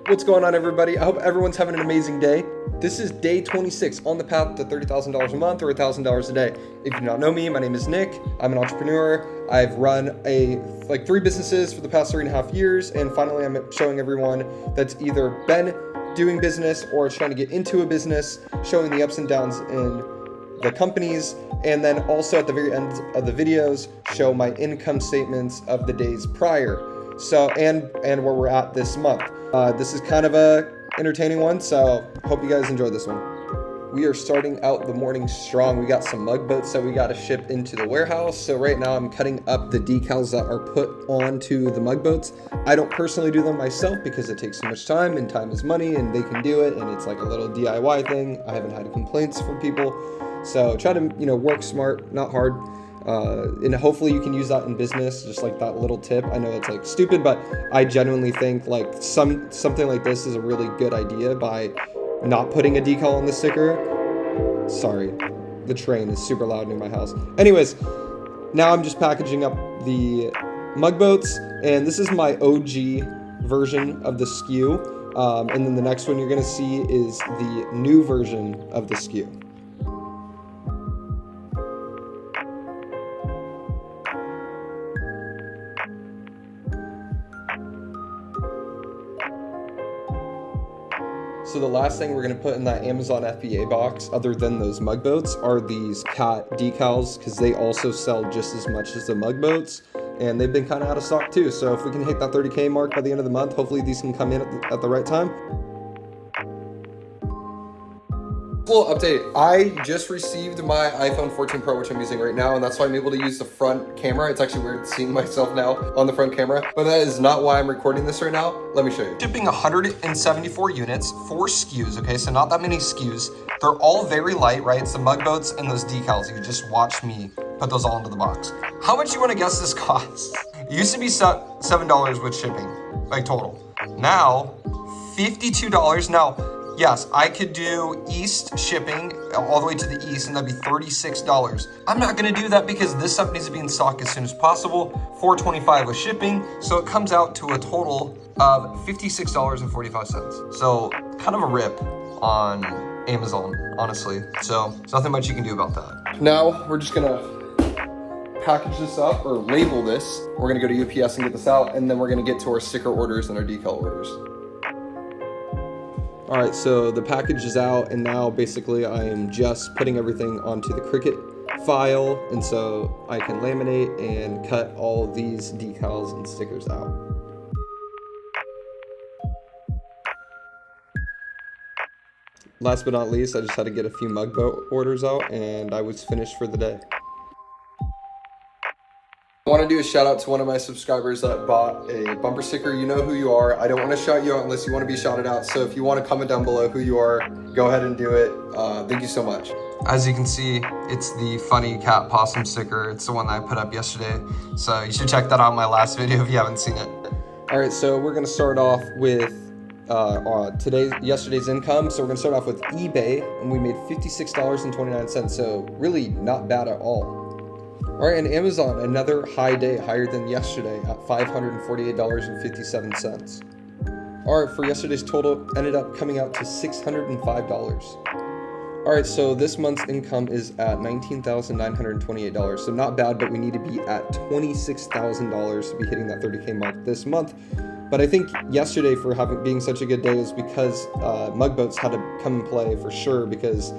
What's going on, everybody? I hope everyone's having an amazing day. This is day 26 on the path to $30,000 a month or $1,000 a day. If you do not know me, my name is Nick. I'm an entrepreneur. I've run three businesses for the past 3.5 years, and finally I'm showing everyone that's either been doing business or trying to get into a business, showing the ups and downs in the companies, and then also at the very end of the videos show my income statements of the days prior. So and where we're at this month. This is kind of a entertaining one, so hope you guys enjoy this one. We are starting out the morning strong. We got some mug boats that we got to ship into the warehouse. So right now I'm cutting up the decals that are put onto the mug boats. I don't personally do them myself because it takes so much time, and time is money, and they can do it, and it's like a little DIY thing. I haven't had complaints from people. So try to, work smart, not hard. And hopefully you can use that in business, just like that little tip. I know it's like stupid, but I genuinely think like something like this is a really good idea by not putting a decal on the sticker. Sorry, the train is super loud near my house. Anyways, now I'm just packaging up the mug boats, and this is my OG version of the SKU. And then the next one you're gonna see is the new version of the SKU. So the last thing we're going to put in that Amazon FBA box, other than those mug boats, are these cat decals, because they also sell just as much as the mug boats, and they've been kind of out of stock too. So if we can hit that 30K mark by the end of the month, hopefully these can come in at the right time. Little update, I just received my iPhone 14 Pro, which I'm using right now, and that's why I'm able to use the front camera. It's actually weird seeing myself now on the front camera, but that is not why I'm recording this right now. Let me show you. Shipping 174 units, 4 SKUs, okay? So not that many SKUs. They're all very light, right? It's the mug boats and those decals. You just watch me put those all into the box. How much you wanna guess this costs? It used to be $7 with shipping, like total. Now, $52. Now, yes, I could do east shipping all the way to the east, and that'd be $36. I'm not gonna do that because this stuff needs to be in stock as soon as possible. $4.25 with shipping, so it comes out to a total of $56.45. So kind of a rip on Amazon, honestly. So there's nothing much you can do about that. Now we're just gonna package this up or label this. We're gonna go to UPS and get this out, and then we're gonna get to our sticker orders and our decal orders. All right, so the package is out, and now basically I am just putting everything onto the Cricut file, and so I can laminate and cut all these decals and stickers out. Last but not least, I just had to get a few mug boat orders out, and I was finished for the day. I want to do a shout out to one of my subscribers that bought a bumper sticker. You know who you are. I don't want to shout you out unless you want to be shouted out. So if you want to comment down below who you are, go ahead and do it. Thank you so much. As you can see, it's the funny cat possum sticker. It's the one that I put up yesterday. So you should check that out in my last video if you haven't seen it. All right, so we're going to start off with yesterday's income. So we're going to start off with eBay, and we made $56.29. So really not bad at all. All right, and Amazon, another high day, higher than yesterday at $548.57. All right, for yesterday's total, ended up coming out to $605. All right, so this month's income is at $19,928. So not bad, but we need to be at $26,000 to be hitting that 30K mark this month. But I think yesterday for being such a good day is because mug boats had to come and play for sure, because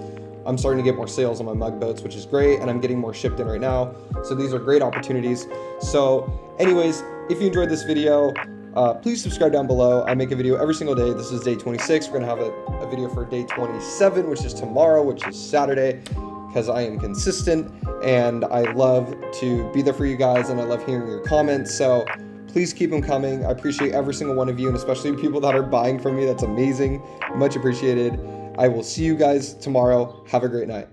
I'm starting to get more sales on my mug boats, which is great, and I'm getting more shipped in right now. So these are great opportunities. So anyways, if you enjoyed this video, please subscribe down below. I make a video every single day. This is day 26. We're gonna have a video for day 27, which is tomorrow, which is Saturday, because I am consistent and I love to be there for you guys, and I love hearing your comments. So please keep them coming. I appreciate every single one of you, and especially people that are buying from me. That's amazing. Much appreciated. I will see you guys tomorrow. Have a great night.